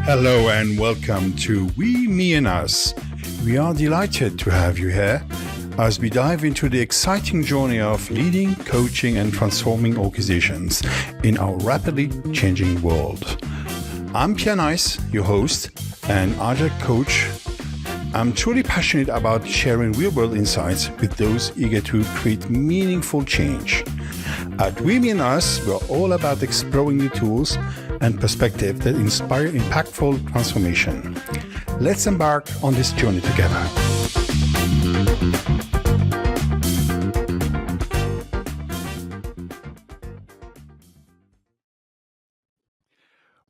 Hello and welcome to We, Me and Us. We are delighted to have you here as we dive into the exciting journey of leading, coaching and transforming organizations in our rapidly changing world. I'm Pierre Neis, your host and agile coach. I'm truly passionate about sharing real-world insights with those eager to create meaningful change. At We, Me and Us, we're all about exploring new tools and perspectives that inspire impactful transformation. Let's embark on this journey together.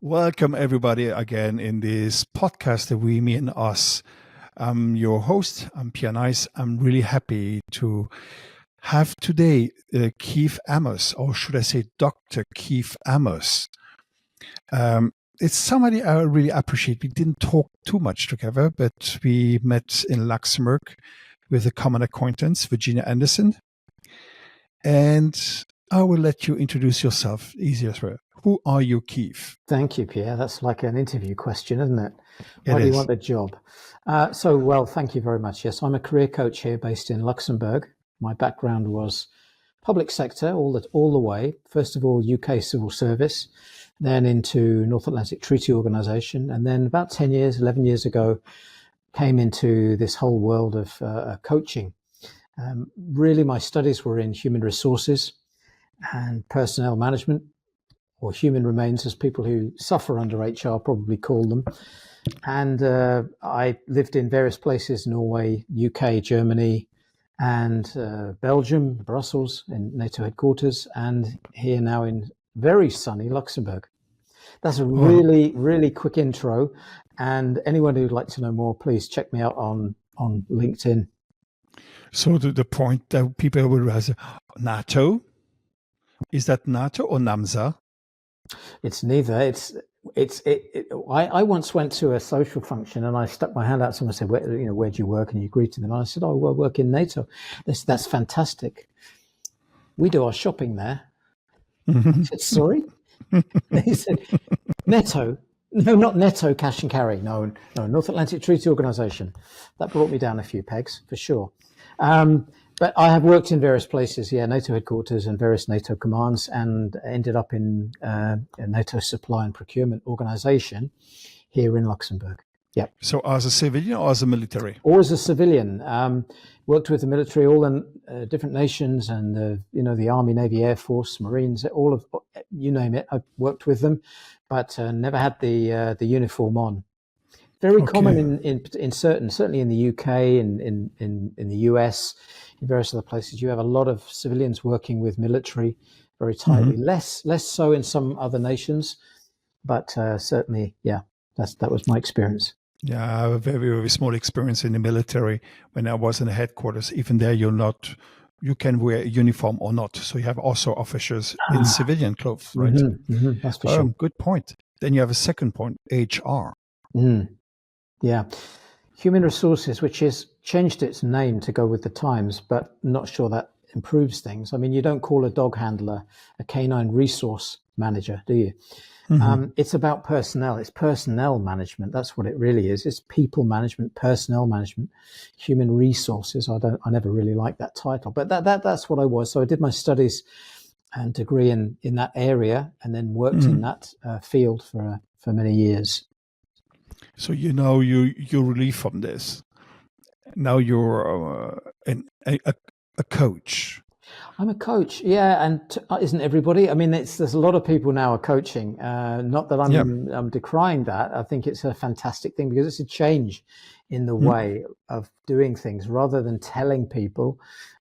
Welcome everybody again in this podcast, the We, Me and Us. I'm your host, I'm Pierre Neis. I'm really happy to have today Keith Amoss, or should I say Dr. Keith Amoss. It's somebody I really appreciate. We didn't talk too much together, but we met in Luxembourg with a common acquaintance, Virginia Anderson. And I will let you introduce yourself easier. Who are you, Keith? Thank you, Pierre. That's like an interview question, isn't it? Why It do you is. want the job? Thank you very much. Yes, I'm a career coach here based in Luxembourg. My background was public sector all the way. First of all, UK civil service, then into North Atlantic Treaty Organization. And then about 11 years ago, came into this whole world of coaching. Really, my studies were in human resources and personnel management, or human remains, as people who suffer under HR probably call them. And I lived in various places, Norway, UK, Germany, and Belgium, Brussels, in NATO headquarters, and here now in very sunny Luxembourg. That's a really, really quick intro. And anyone who'd like to know more, please check me out on LinkedIn. So the point that people will ask, NATO? Is that NATO or NAMSA? It's neither. I once went to a social function and I stuck my hand out. Someone said, where do you work? And you greeted them. And I said, I work in NATO. That's fantastic. We do our shopping there. I said, sorry? He said, Netto. No, not Netto cash and carry. No, North Atlantic Treaty Organization. That brought me down a few pegs for sure. But I have worked in various places, NATO headquarters and various NATO commands, and ended up in a NATO supply and procurement organization here in Luxembourg. Yeah. So as a civilian or as a military? Or as a civilian. Worked with the military, all the different nations, and the Army, Navy, Air Force, Marines, all of, you name it. I've worked with them, but never had the uniform on. Very common in certainly in the UK, in the US, in various other places. You have a lot of civilians working with military very tightly. Mm-hmm. Less so in some other nations, but certainly, that was my experience. Yeah, I have a very, very small experience in the military when I was in the headquarters. Even there, you can wear a uniform or not. So you have also officers in civilian clothes, right? That's for sure. Good point. Then you have a second point, HR. Yeah. Human resources, which has changed its name to go with the times, but not sure that improves things. I mean, you don't call a dog handler a canine resource manager, do you? It's about personnel. It's personnel management. That's what it really is. It's people management, personnel management, human resources. I never really liked that title, but that's what I was. So I did my studies and degree in that area, and then worked in that field for many years. So you're relieved from this. Now you're a coach. I'm a coach, and isn't everybody? I mean, there's a lot of people now are coaching. Not that I'm decrying that. I think it's a fantastic thing because it's a change in the way of doing things. Rather than telling people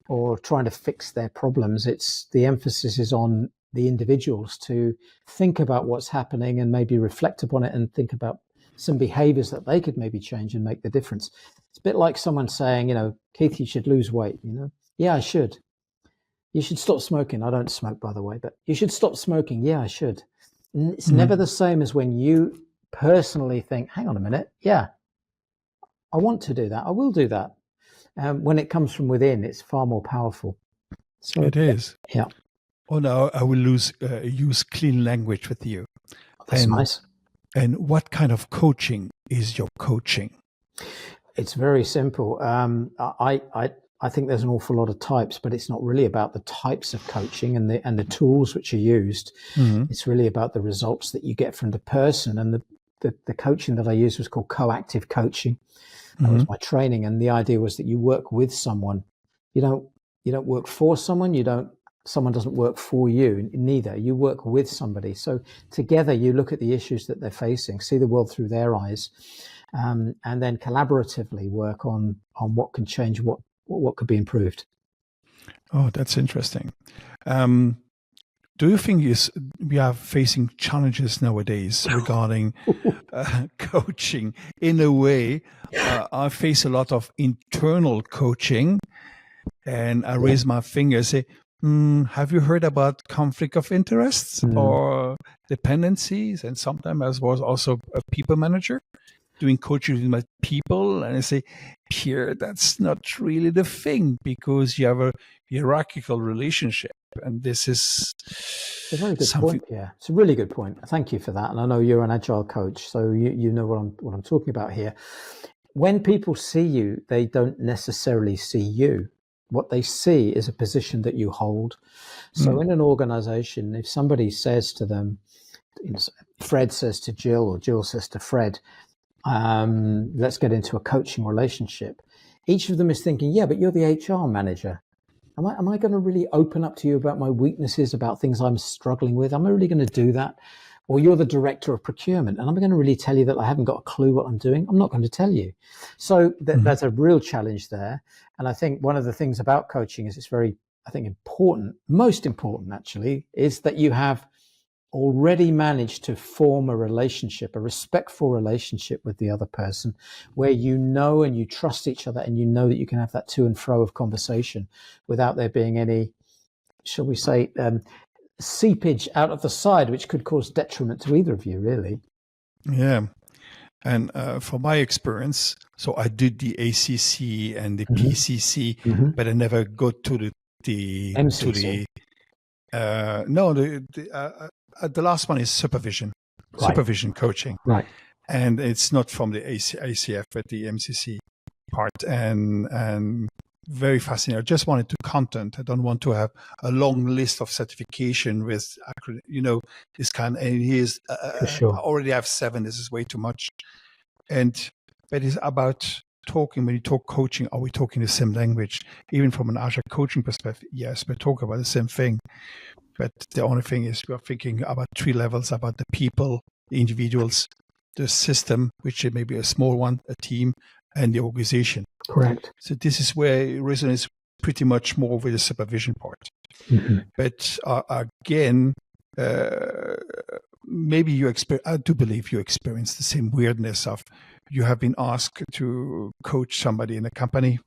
or trying to fix their problems, the emphasis is on the individuals to think about what's happening and maybe reflect upon it and think about some behaviors that they could maybe change and make the difference. It's a bit like someone saying, Keith, you should lose weight. Yeah, I should. You should stop smoking. I don't smoke, by the way, but you should stop smoking. Yeah, I should. And it's never the same as when you personally think, hang on a minute. Yeah, I want to do that. I will do that. When it comes from within, it's far more powerful. So, it is. Yeah. Oh no, I will use clean language with you. That's nice. And what kind of coaching is your coaching? It's very simple. I think there's an awful lot of types, but it's not really about the types of coaching and the tools which are used. Mm-hmm. It's really about the results that you get from the person. And the coaching that I used was called coactive coaching. That was my training, and the idea was that you work with someone. You don't work for someone. Someone doesn't work for you. Neither. You work with somebody. So together, you look at the issues that they're facing, see the world through their eyes, and then collaboratively work on what can change, what could be improved. Oh, that's interesting. Do you think we are facing challenges nowadays regarding coaching? In a way, I face a lot of internal coaching, and I raise my finger and say, have you heard about conflict of interests or dependencies? And sometimes I was also a people manager doing coaching with my people, and I say, Pierre, that's not really the thing, because you have a hierarchical relationship, and this is a very good point. Yeah, it's a really good point. Thank you for that. And I know you're an agile coach, so you know what I'm talking about here. When people see you, they don't necessarily see you. What they see is a position that you hold. So in an organization, if somebody says to them, Fred says to Jill, or Jill says to Fred, let's get into a coaching relationship. Each of them is thinking, yeah, but you're the HR manager. Am I going to really open up to you about my weaknesses, about things I'm struggling with? Am I really going to do that? Or you're the director of procurement, and I'm going to really tell you that I haven't got a clue what I'm doing? I'm not going to tell you. So that's a real challenge there. And I think one of the things about coaching is it's very, I think, important, most important actually, is that you have already managed to form a relationship, a respectful relationship with the other person, where you know and you trust each other, and you know that you can have that to and fro of conversation without there being any, shall we say, seepage out of the side, which could cause detriment to either of you, really. Yeah. And from my experience, so I did the ACC and the PCC, but I never got to the MCC. The last one is supervision, supervision coaching. Right. And it's not from the ACF, but the MCC part. And very fascinating. I just wanted to content. I don't want to have a long list of certification with, this kind. And here's, I already have 7. This is way too much. But it's about talking. When you talk coaching, are we talking the same language? Even from an agile coaching perspective, yes, we're talking about the same thing. But the only thing is we're thinking about 3 levels, about the people, the individuals, the system, which may be a small one, a team, and the organization. Correct. So this is where it resonates pretty much more with the supervision part. But again, maybe I do believe you experience the same weirdness of you have been asked to coach somebody in a company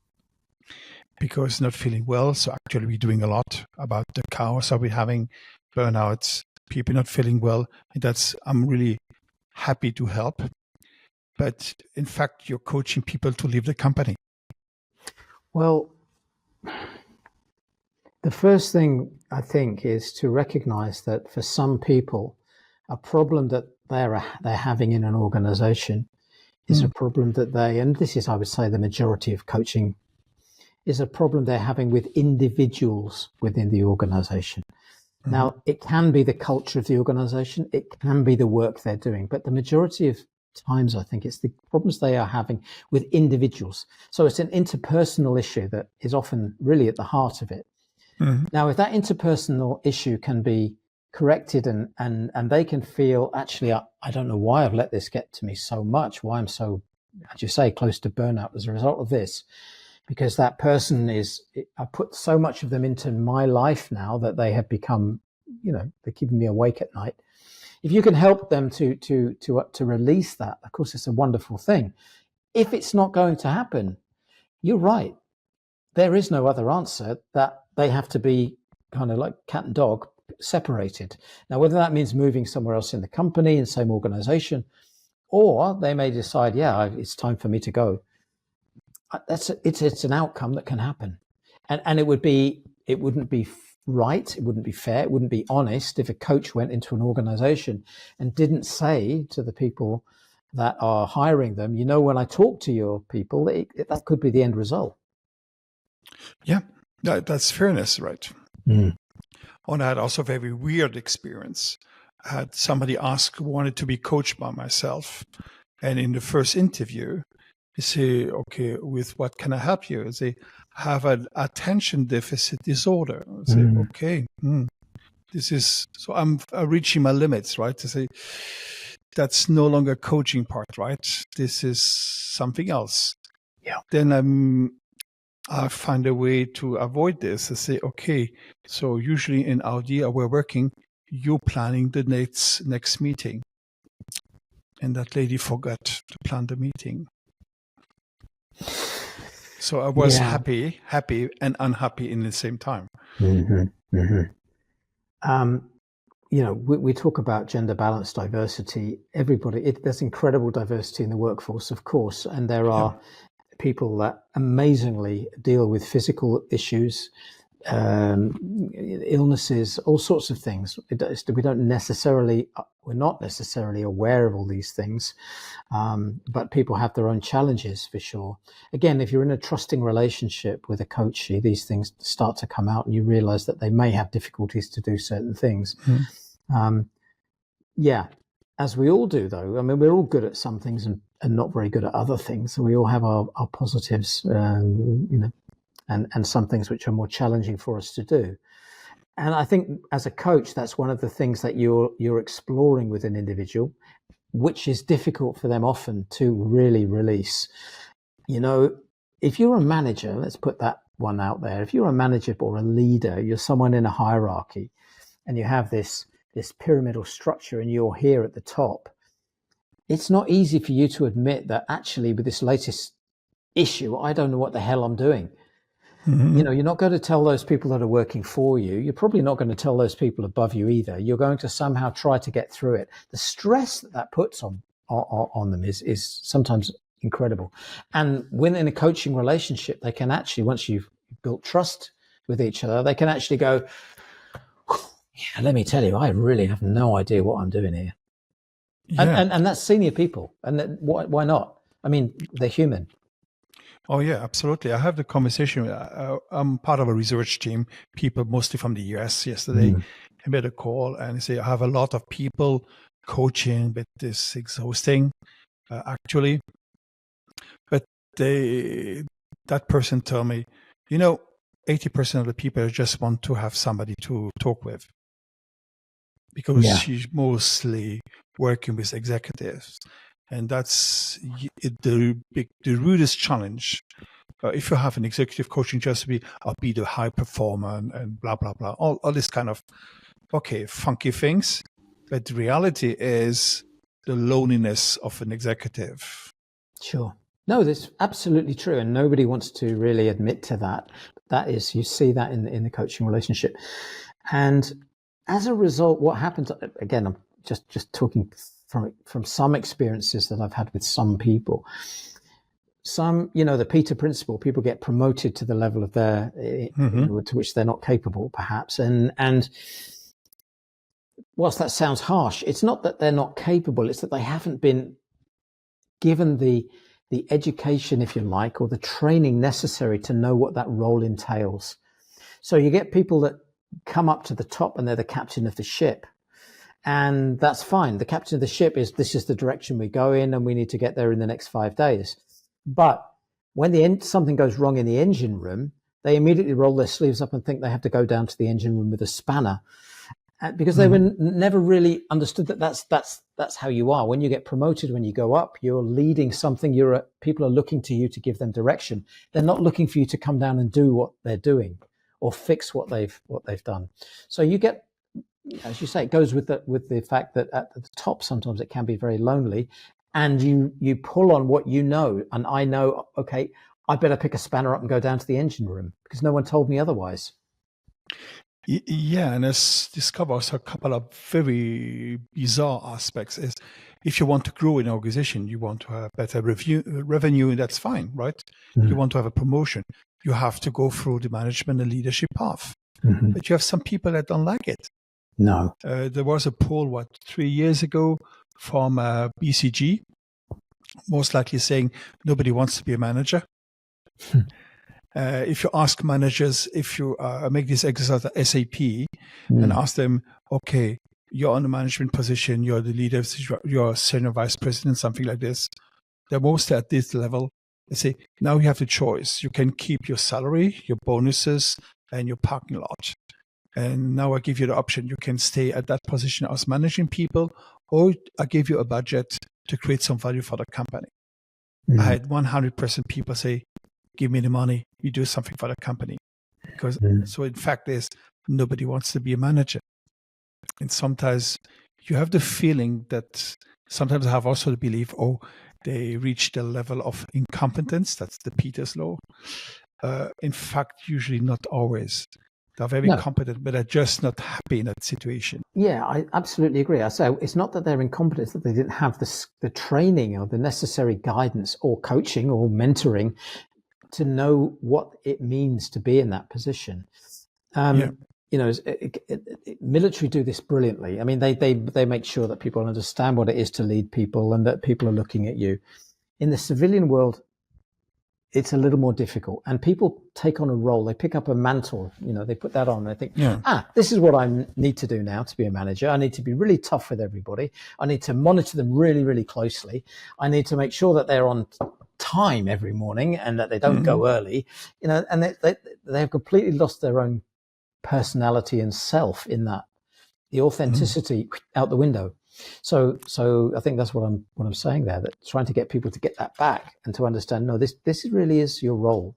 because not feeling well. So actually we're doing a lot about the chaos. Are we having burnouts, people not feeling well? And I'm really happy to help. But in fact, you're coaching people to leave the company. Well, the first thing I think is to recognize that for some people, a problem that they're having in an organization is a problem that and this is, I would say, the majority of coaching, is a problem they're having with individuals within the organization. Now, it can be the culture of the organization, it can be the work they're doing, but the majority of times, I think it's the problems they are having with individuals. So it's an interpersonal issue that is often really at the heart of it. Now, if that interpersonal issue can be corrected and they can feel, actually, I don't know why I've let this get to me so much, why I'm so, as you say, close to burnout as a result of this, because that person I put so much of them into my life now that they have become, they're keeping me awake at night. If you can help them to release that, of course, it's a wonderful thing. If it's not going to happen, you're right. There is no other answer, that they have to be kind of like cat and dog separated. Now, whether that means moving somewhere else in the company, in the same organization, or they may decide, it's time for me to go. It's an outcome that can happen. And it wouldn't be right. It wouldn't be fair. It wouldn't be honest if a coach went into an organization and didn't say to the people that are hiring them, when I talk to your people, that could be the end result. Yeah, that's fairness, right? Mm. And I had also a very weird experience. I had somebody wanted to be coached by myself. And in the first interview, you say, okay, with what can I help you? They have an attention deficit disorder. I say, okay, this is, so I'm reaching my limits, right? To say, that's no longer coaching part, right? This is something else. Yeah. Then I find a way to avoid this. I say, okay, so usually in Audi, we're working, you're planning the next meeting. And that lady forgot to plan the meeting. So I was happy and unhappy in the same time. Mm-hmm. Mm-hmm. We talk about gender balance, diversity. There's incredible diversity in the workforce, of course, and there are people that amazingly deal with physical issues, illnesses, all sorts of things. We're not necessarily aware of all these things, but people have their own challenges for sure. Again, if you're in a trusting relationship with a coachee, these things start to come out and you realize that they may have difficulties to do certain things. As we all do, though. I mean, we're all good at some things and not very good at other things. So we all have our positives, and some things which are more challenging for us to do. And I think as a coach, that's one of the things that you're exploring with an individual, which is difficult for them often to really release. If you're a manager, let's put that one out there. If you're a manager or a leader, you're someone in a hierarchy, and you have this pyramidal structure and you're here at the top, it's not easy for you to admit that actually with this latest issue, I don't know what the hell I'm doing. Mm-hmm. You're not going to tell those people that are working for you. You're probably not going to tell those people above you either. You're going to somehow try to get through it. The stress that puts on them is sometimes incredible. And when in a coaching relationship, they can actually, once you've built trust with each other, they can actually go, yeah, let me tell you, I really have no idea what I'm doing here. Yeah. And that's senior people. And why not? I mean, they're human. Oh, yeah, absolutely. I have the conversation. I'm part of a research team, people mostly from the US. Yesterday, I made a call and say, I have a lot of people coaching, but it's exhausting, actually. But that person told me, 80% of the people just want to have somebody to talk with. Because she's mostly working with executives. And that's the rudest challenge. If you have an executive coaching, just I'll be the high performer and blah, blah, blah. All this kind of, funky things. But the reality is the loneliness of an executive. Sure. No, that's absolutely true. And nobody wants to really admit to that. That is, you see that in the coaching relationship. And as a result, what happens, again, I'm just talking from some experiences that I've had with some people. Some, the Peter principle, people get promoted to the level of to which they're not capable, perhaps. And whilst that sounds harsh, it's not that they're not capable, it's that they haven't been given the education, if you like, or the training necessary to know what that role entails. So you get people that come up to the top and they're the captain of the ship. And that's fine. The captain of the ship this is the direction we go in and we need to get there in the next 5 days. But when something goes wrong in the engine room, they immediately roll their sleeves up and think they have to go down to the engine room with a spanner, because they were never really understood that that's how you are. When you get promoted, when you go up, you're leading something. People are looking to you to give them direction. They're not looking for you to come down and do what they're doing or fix what they've done. So you get, as you say, it goes with the fact that at the top sometimes it can be very lonely, and you pull on what you know. And I know, okay, I better pick a spanner up and go down to the engine room because no one told me otherwise. Yeah, and this covers a couple of very bizarre aspects. Is if you want to grow an organization, you want to have better revenue, that's fine, right? You want to have a promotion, you have to go through the management and leadership path. but you have some people that don't like it. No. There was a poll, 3 years ago from BCG, most likely saying nobody wants to be a manager. If you ask managers, if you make this exercise at SAP and ask them, okay, you're on a management position, you're the leader, you're a senior vice president, something like this. They're mostly at this level. They say, now you have the choice. You can keep your salary, your bonuses, and your parking lot. And now I give you the option. You can stay at that position as managing people, or I give you a budget to create some value for the company. I had 100% people say, give me the money, you do something for the company. Because so in fact is nobody wants to be a manager. And sometimes you have the feeling that sometimes I have also the belief, they reach the level of incompetence. That's the Peters law. In fact, usually not always. They're very competent, but they're just not happy in that situation. Yeah, I absolutely agree. I say it's not that they're incompetent, it's that they didn't have the training or the necessary guidance or coaching or mentoring to know what it means to be in that position. Military do this brilliantly. I mean, they make sure that people understand what it is to lead people and that people are looking at you. In the civilian world, it's a little more difficult, and people take on a role. They pick up a mantle, they put that on. And they think, this is what I need to do now to be a manager. I need to be really tough with everybody. I need to monitor them really, really closely. I need to make sure that they're on time every morning and that they don't go early, and they have completely lost their own personality and self in that, the authenticity out the window. So I think that's what I'm saying there, that trying to get people to get that back and to understand, no, this really is your role.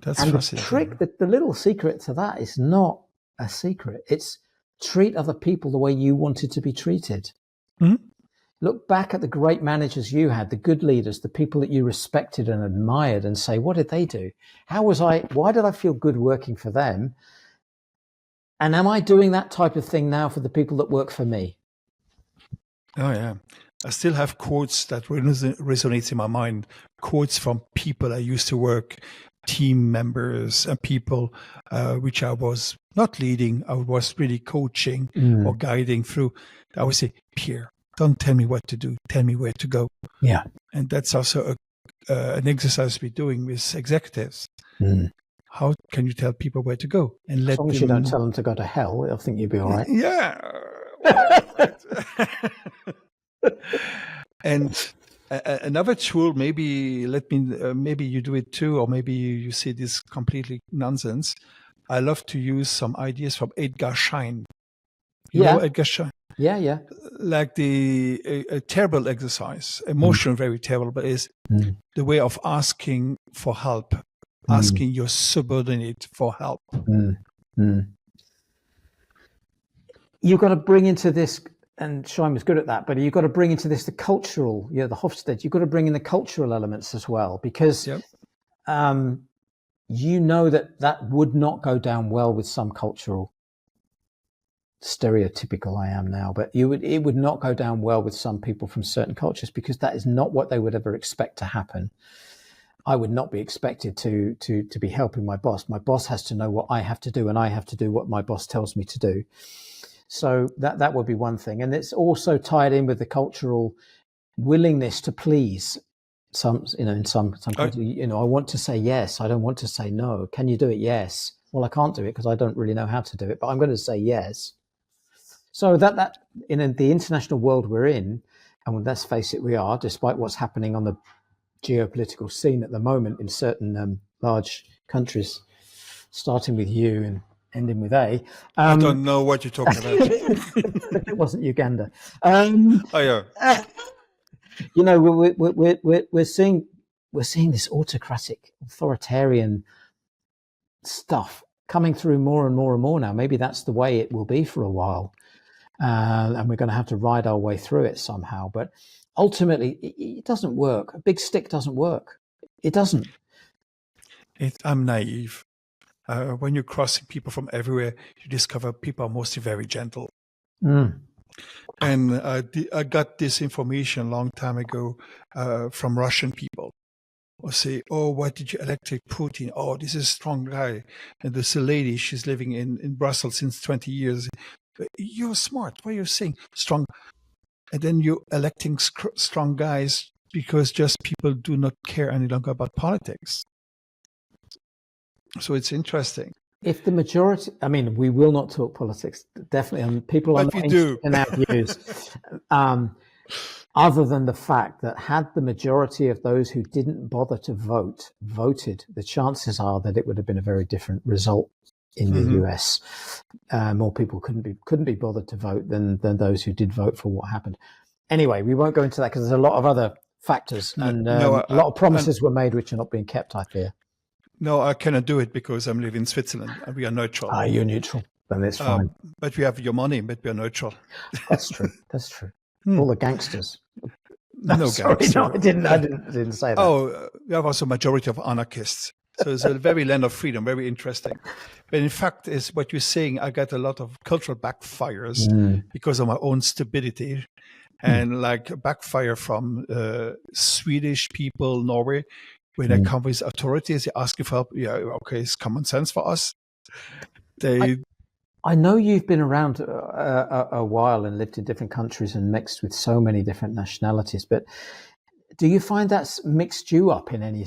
That's and fascinating. The little secret to that is not a secret. It's treat other people the way you wanted to be treated. Look back at the great managers you had, the good leaders, the people that you respected and admired, and say, what did they do? Why did I feel good working for them? And am I doing that type of thing now for the people that work for me? Oh, yeah. I still have quotes that resonates in my mind, quotes from people I used to work, team members and people which I was not leading, I was really coaching or guiding through. I would say, Pierre, don't tell me what to do, tell me where to go. Yeah. And that's also an exercise we're doing with executives. How can you tell people where to go? And as long as you don't tell them to go to hell, I think you'll be all right. Yeah. And another tool, maybe you do it too, or maybe you see this completely nonsense. I love to use some ideas from Edgar Schein. You know Edgar Schein? Yeah. Like a terrible exercise, emotional, very terrible, but is the way of asking for help, asking your subordinate for help. You've got to bring into this, and Schein was good at that, but you've got to bring into this the cultural, the Hofstede, you've got to bring in the cultural elements as well, because that would not go down well with some cultural, stereotypical I am now, but it would not go down well with some people from certain cultures, because that is not what they would ever expect to happen. I would not be expected to be helping my boss. My boss has to know what I have to do, and I have to do what my boss tells me to do. So that would be one thing. And it's also tied in with the cultural willingness to please. In some countries, I want to say yes. I don't want to say no. Can you do it? Yes. Well, I can't do it because I don't really know how to do it, but I'm going to say yes. So that in the international world we're in, and let's face it, we are, despite what's happening on the geopolitical scene at the moment in certain large countries, starting with U and ending with A. I don't know what you're talking about. It wasn't Uganda. We're seeing this autocratic, authoritarian stuff coming through more and more and more now. Maybe that's the way it will be for a while, and we're going to have to ride our way through it somehow. But ultimately, it doesn't work. A big stick doesn't work. It doesn't. I'm naive. When you're crossing people from everywhere, you discover people are mostly very gentle. And I got this information a long time ago from Russian people. or say, oh, why did you elect Putin? Oh, this is a strong guy. And there's a lady, she's living in Brussels since 20 years. You're smart. Why are you saying strong? And then you're electing strong guys because just people do not care any longer about politics. So it's interesting. If the majority, I mean, we will not talk politics, definitely, and people are not interested in our views. Other than the fact that had the majority of those who didn't bother to vote voted, the chances are that it would have been a very different result in the US. More people couldn't be bothered to vote than those who did vote for what happened. Anyway, we won't go into that because there's a lot of other factors, and a lot of promises were made which are not being kept, I fear. No, I cannot do it because I'm living in Switzerland and we are neutral. Ah, you're neutral. Then it's fine. But we have your money, but we are neutral. That's true. That's true. All the gangsters. No, sorry, gangster. no, I didn't say that. Oh, we have also a majority of anarchists. So it's a very land of freedom, very interesting. But in fact, is what you're saying, I got a lot of cultural backfires because of my own stupidity. And like backfire from Swedish people, Norway, when they come with authorities, they ask you for help. Yeah, okay, it's common sense for us. I know you've been around a while and lived in different countries and mixed with so many different nationalities, but do you find that's mixed you up in any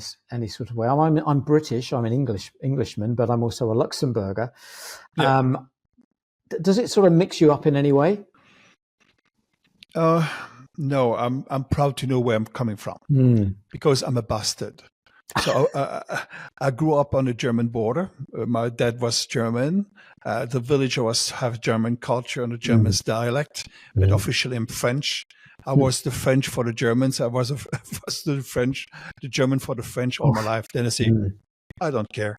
sort of way? I'm British, I'm an Englishman, but I'm also a Luxembourger. Yeah. Does it sort of mix you up in any way? No, I'm proud to know where I'm coming from because I'm a bastard. So I grew up on the German border. My dad was German. The village have German culture and the German's dialect, but officially I'm French. I was the French for the Germans. I was the German for the French all my life. Then I say, I don't care.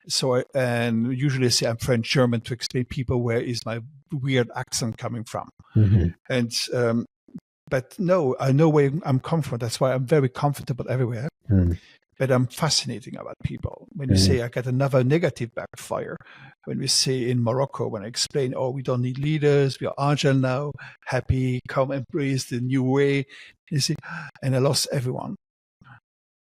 So and usually I say I'm French German to explain people where is my weird accent coming from. And but no, I know where I'm coming from. That's why I'm very comfortable everywhere. But I'm fascinating about people. When you say I got another negative backfire, when we say in Morocco, when I explain, oh, we don't need leaders, we are agile now, happy, come embrace the new way. You see, and I lost everyone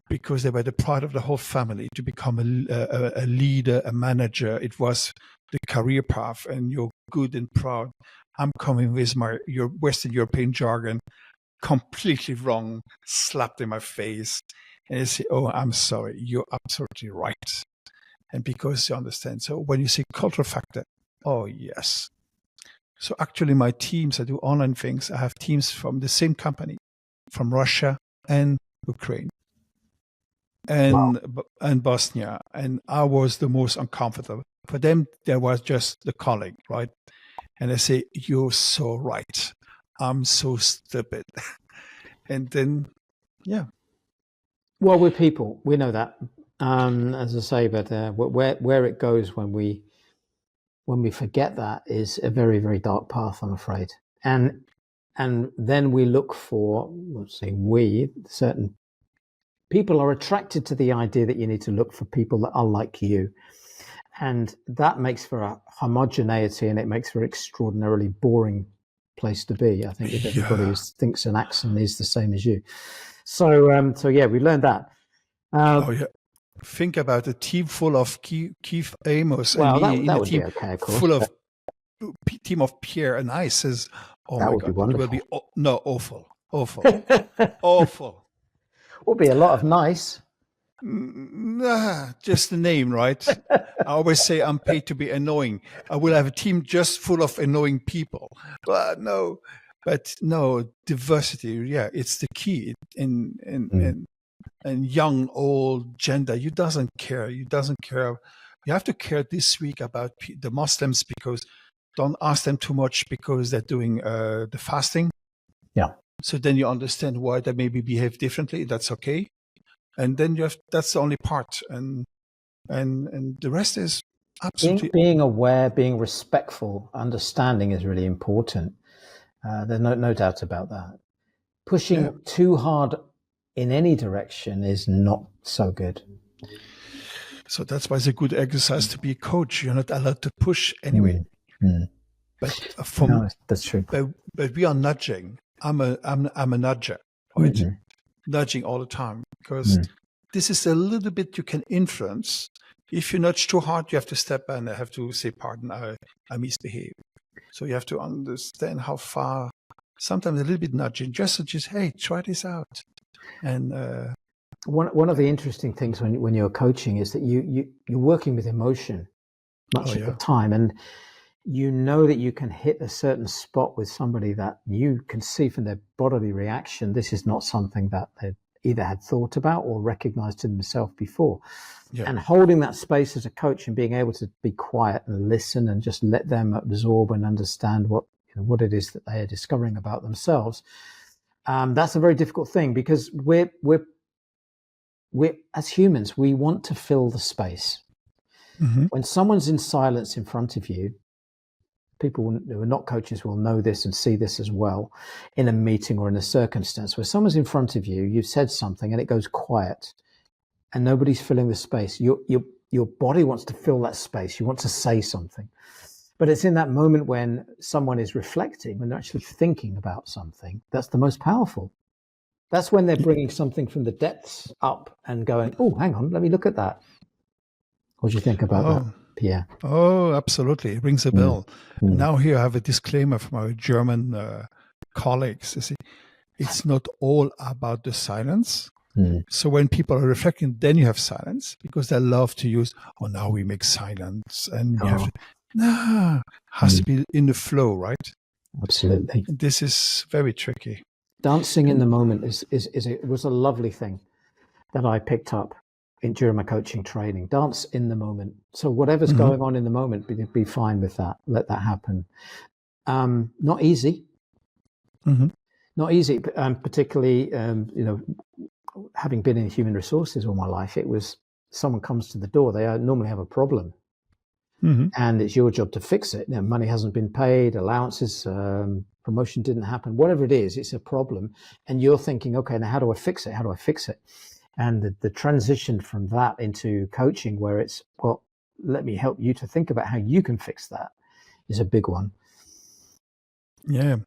because they were the pride of the whole family to become a leader, a manager. It was the career path, and you're good and proud. I'm coming with your Western European jargon, completely wrong, slapped in my face. And you say, oh, I'm sorry, you're absolutely right. And because you understand. So when you say cultural factor, oh, yes. So actually my teams, I do online things. I have teams from the same company, from Russia and Ukraine and Bosnia. And I was the most uncomfortable. For them, there was just the colleague, right? And I say, you're so right. I'm so stupid. And then, yeah. Well, we're people. We know that, as I say. But where it goes when we forget that is a very, very dark path, I'm afraid. And then we look for, let's say, certain people are attracted to the idea that you need to look for people that are like you, and that makes for a homogeneity, and it makes for an extraordinarily boring place to be. I think if everybody thinks an accent is the same as you. So yeah, we learned that. Think about a team full of Keith Amoss well, and me that in a would team be okay, of course, full of team of Pierre Neis says, oh that my would God, be wonderful. it will be awful. Awful. Would be a lot of nice. Just the name, right? I always say I'm paid to be annoying. I will have a team just full of annoying people. But no, diversity. Yeah, it's the key. And young, old, gender. You doesn't care. You have to care this week about the Muslims because don't ask them too much because they're doing the fasting. Yeah. So then you understand why they maybe behave differently. That's okay. And then that's the only part, and the rest is absolutely being aware, being respectful, understanding is really important. There's no doubt about that. Pushing too hard in any direction is not so good. So that's why it's a good exercise to be a coach. You're not allowed to push anyway. But that's true. But we are nudging. I'm a nudger, right? Nudging all the time because this is a little bit you can influence. If you nudge too hard, you have to step back and have to say, pardon, I misbehaved. So you have to understand how far, sometimes a little bit nudging, just hey, try this out. And one of the interesting things when you're coaching is that you're working with emotion much of the time, and you know that you can hit a certain spot with somebody that you can see from their bodily reaction. This is not something that they either had thought about or recognized in themselves before. Yeah. And holding that space as a coach and being able to be quiet and listen and just let them absorb and understand what it is that they are discovering about themselves. That's a very difficult thing, because we're as humans, we want to fill the space. Mm-hmm. When someone's in silence in front of you, people who are not coaches will know this and see this as well in a meeting or in a circumstance where someone's in front of you, you've said something and it goes quiet and nobody's filling the space. Your body wants to fill that space. You want to say something. But it's in that moment when someone is reflecting, when they're actually thinking about something, that's the most powerful. That's when they're bringing something from the depths up and going, oh, hang on, let me look at that. What do you think about that, Pierre? Oh, absolutely. It rings a bell. Now here I have a disclaimer from our German colleagues. You see, it's not all about the silence. So when people are reflecting, then you have silence, because they love to use, now we make silence. And you have to, has to be in the flow, right? Absolutely. This is very tricky. Dancing in the moment it was a lovely thing that I picked up during my coaching training. Dance in the moment. So whatever's going on in the moment, be fine with that. Let that happen. Not easy. Not easy, particularly, having been in human resources all my life, it was someone comes to the door, they normally have a problem. And it's your job to fix it. Money hasn't been paid, allowances, promotion didn't happen, whatever it is, it's a problem. And you're thinking, okay, now how do I fix it? How do I fix it? And the transition from that into coaching, where it's, well, let me help you to think about how you can fix that, is a big one. Yeah.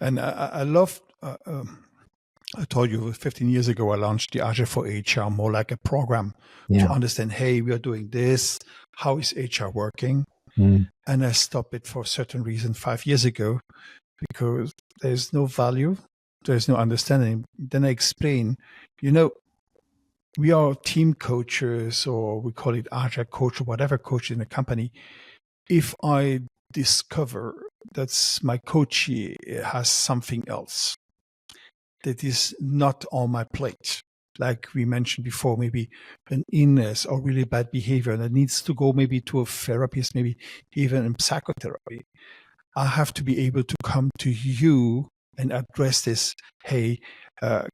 And I love, I told you 15 years ago, I launched the Agile for HR, more like a program to understand, hey, we are doing this. How is HR working? And I stopped it for a certain reason 5 years ago, because there's no value, there's no understanding. Then I explain, we are team coaches, or we call it Agile coach, or whatever coach in the company. If I discover that my coachee has something else that is not on my plate, like we mentioned before, maybe an illness or really bad behavior that needs to go maybe to a therapist, maybe even in psychotherapy, I have to be able to come to you and address this. Hey,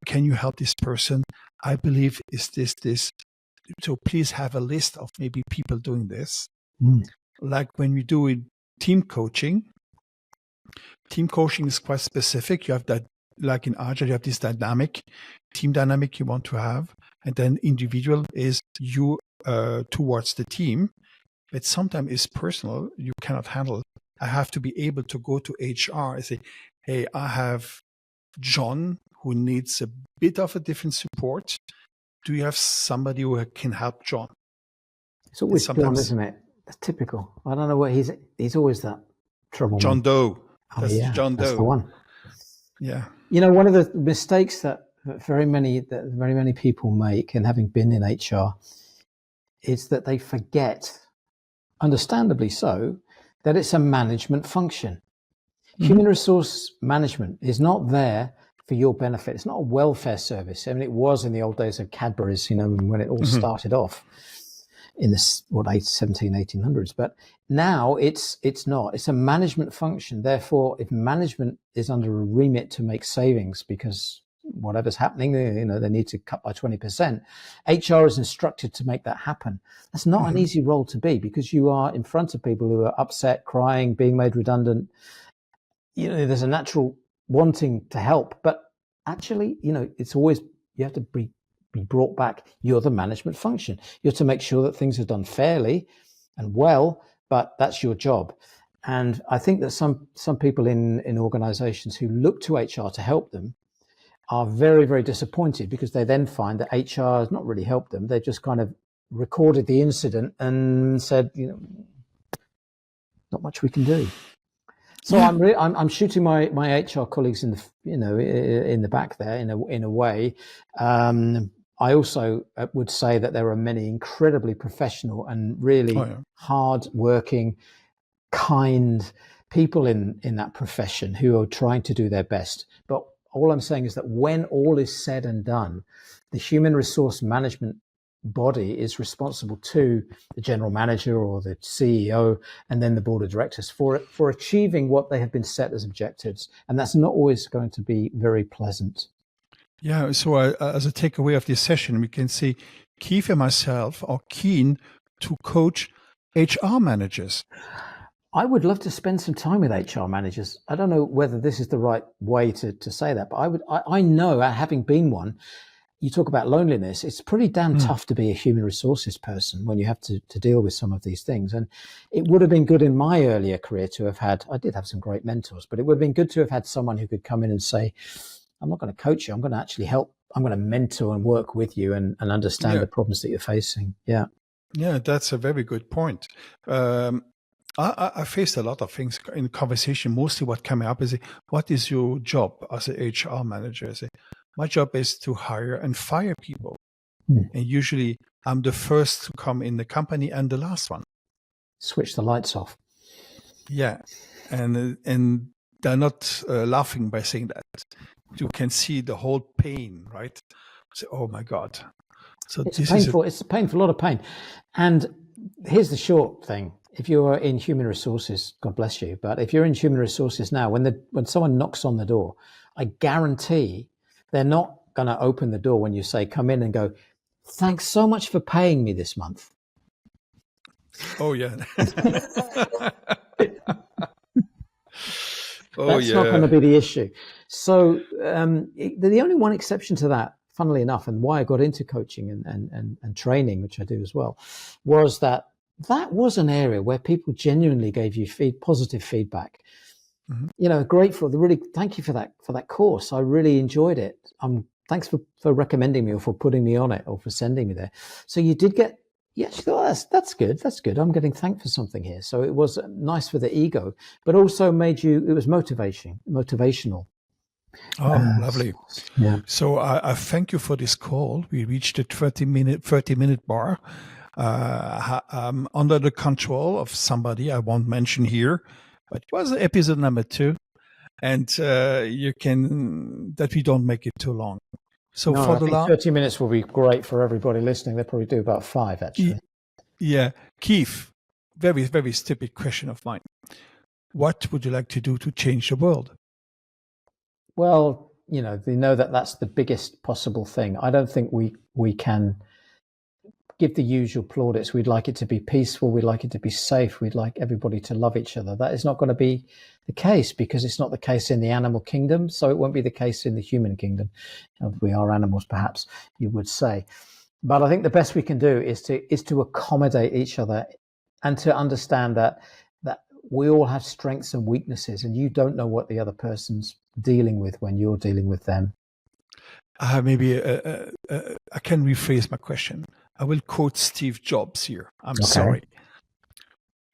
can you help this person? I believe is this. So please have a list of maybe people doing this. Like when we do team coaching is quite specific. You have that, like in Agile, you have this team dynamic you want to have. And then individual is you towards the team. But sometimes it's personal. You cannot handle. I have to be able to go to HR and say, hey, I have John who needs a bit of a different support. Do you have somebody who can help John? It's always John, isn't it? That's typical. I don't know what he's always that trouble. John Doe. That's John Doe. That's the one. Yeah. One of the mistakes that very many people make, and having been in HR, is that they forget, understandably so, that it's a management function. Human resource management is not there for your benefit. It's not a welfare service. I mean, it was in the old days of Cadbury's, when it all started off in the 1800s. But now it's not. It's a management function. Therefore, if management is under a remit to make savings because whatever's happening, they need to cut by 20%, HR is instructed to make that happen. That's not an easy role to be, because you are in front of people who are upset, crying, being made redundant. There's a natural wanting to help, but actually, it's always, you have to be brought back. You're the management function. You're to make sure that things are done fairly and well, but that's your job. And I think that some people in organizations who look to HR to help them are very, very disappointed because they then find that HR has not really helped them. They just kind of recorded the incident and said, not much we can do. So I'm shooting my HR colleagues in the back there in a way. I also would say that there are many incredibly professional and really hard-working, kind people in that profession who are trying to do their best. But all I'm saying is that when all is said and done, the human resource management body is responsible to the general manager or the CEO and then the board of directors for achieving what they have been set as objectives. And that's not always going to be very pleasant. Yeah, so as a takeaway of this session, we can say Keith and myself are keen to coach HR managers. I would love to spend some time with HR managers. I don't know whether this is the right way to say that, but I know, having been one, you talk about loneliness. It's pretty damn tough to be a human resources person when you have to deal with some of these things. And it would have been good in my earlier career to have had, I did have some great mentors, but it would have been good to have had someone who could come in and say, I'm not going to coach you. I'm going to actually help. I'm going to mentor and work with you and understand the problems that you're facing. Yeah. Yeah, that's a very good point. I faced a lot of things in conversation. Mostly what came up is, what is your job as an HR manager? I say, my job is to hire and fire people. And usually I'm the first to come in the company and the last one. Switch the lights off. Yeah. And they're not laughing by saying that. You can see the whole pain, right? So, oh my God. So it's painful. It's a painful, a lot of pain. And here's the short thing. If you're in human resources, God bless you. But if you're in human resources now, when someone knocks on the door, I guarantee they're not going to open the door when you say, come in and go, thanks so much for paying me this month. Oh, yeah. That's not going to be the issue. So the only one exception to that, funnily enough, and why I got into coaching and training, which I do as well, was that was an area where people genuinely gave you positive feedback. Grateful. Really, thank you for that course. I really enjoyed it. Thanks for recommending me or for putting me on it or for sending me there. So you did get, yes, that's good. That's good. I'm getting thanked for something here. So it was nice for the ego, but also it was motivational. Oh, lovely. Yeah. So I thank you for this call. We reached the 30-minute bar. Under the control of somebody I won't mention here, but it was episode number 2, and that we don't make it too long. So no, for I think 30 minutes will be great for everybody listening. They'll probably do about 5 actually. Yeah, Keith, very, very stupid question of mine. What would you like to do to change the world? Well, they know that's the biggest possible thing. I don't think we can give the usual plaudits. We'd like it to be peaceful. We'd like it to be safe. We'd like everybody to love each other. That is not going to be the case because it's not the case in the animal kingdom. So it won't be the case in the human kingdom. We are animals, perhaps you would say. But I think the best we can do is to accommodate each other and to understand that we all have strengths and weaknesses, and you don't know what the other person's dealing with when you're dealing with them. Maybe I can rephrase my question. I will quote Steve Jobs here. I'm sorry.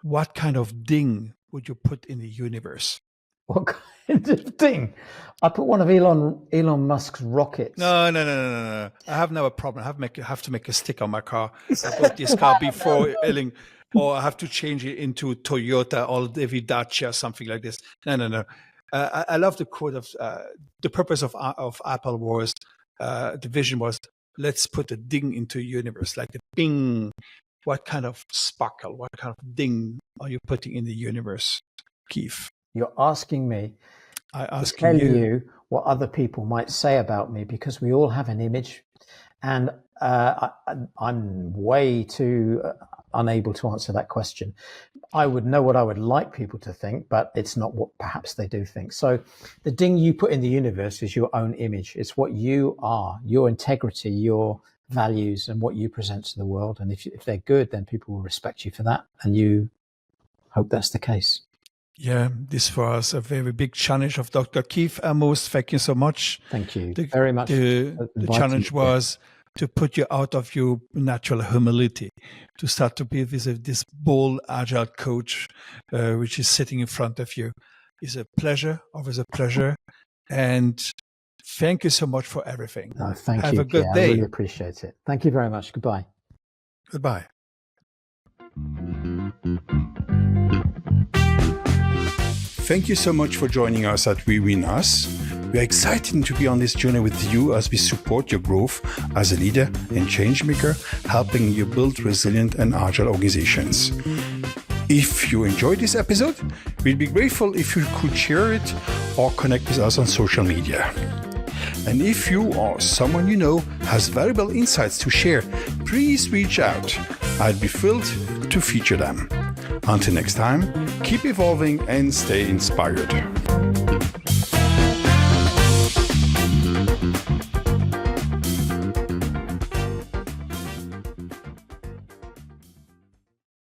What kind of ding would you put in the universe? What kind of ding? I put one of Elon Musk's rockets. No. I have no problem. I have to make a stick on my car. I bought this car before Elling, or I have to change it into Toyota or Dacia, something like this. No. I love the quote of the purpose of Apple was, the vision was, let's put a ding into the universe, like the bing. What kind of sparkle, what kind of ding are you putting in the universe, Keith? You're asking me to tell you what other people might say about me, because we all have an image, and I'm way too unable to answer that question. I would know what I would like people to think, but it's not what perhaps they do think. So the ding you put in the universe is your own image. It's what you are, your integrity, your values, and what you present to the world. And if they're good, then people will respect you for that. And you hope that's the case. Yeah, this was a very big challenge of Dr. Keith Amoss. Thank you so much. Thank you very much. The challenge was to put you out of your natural humility, to start to be this bold, agile coach, which is sitting in front of you. It's a pleasure, always a pleasure. And thank you so much for everything. No, thank Have you. a good I day. really appreciate it. Thank you very much. Goodbye. Goodbye. Thank you so much for joining us at We Win Us. We are excited to be on this journey with you as we support your growth as a leader and change maker, helping you build resilient and agile organizations. If you enjoyed this episode, we'd be grateful if you could share it or connect with us on social media. And if you or someone you know has valuable insights to share, please reach out. I'd be thrilled to feature them. Until next time, keep evolving and stay inspired.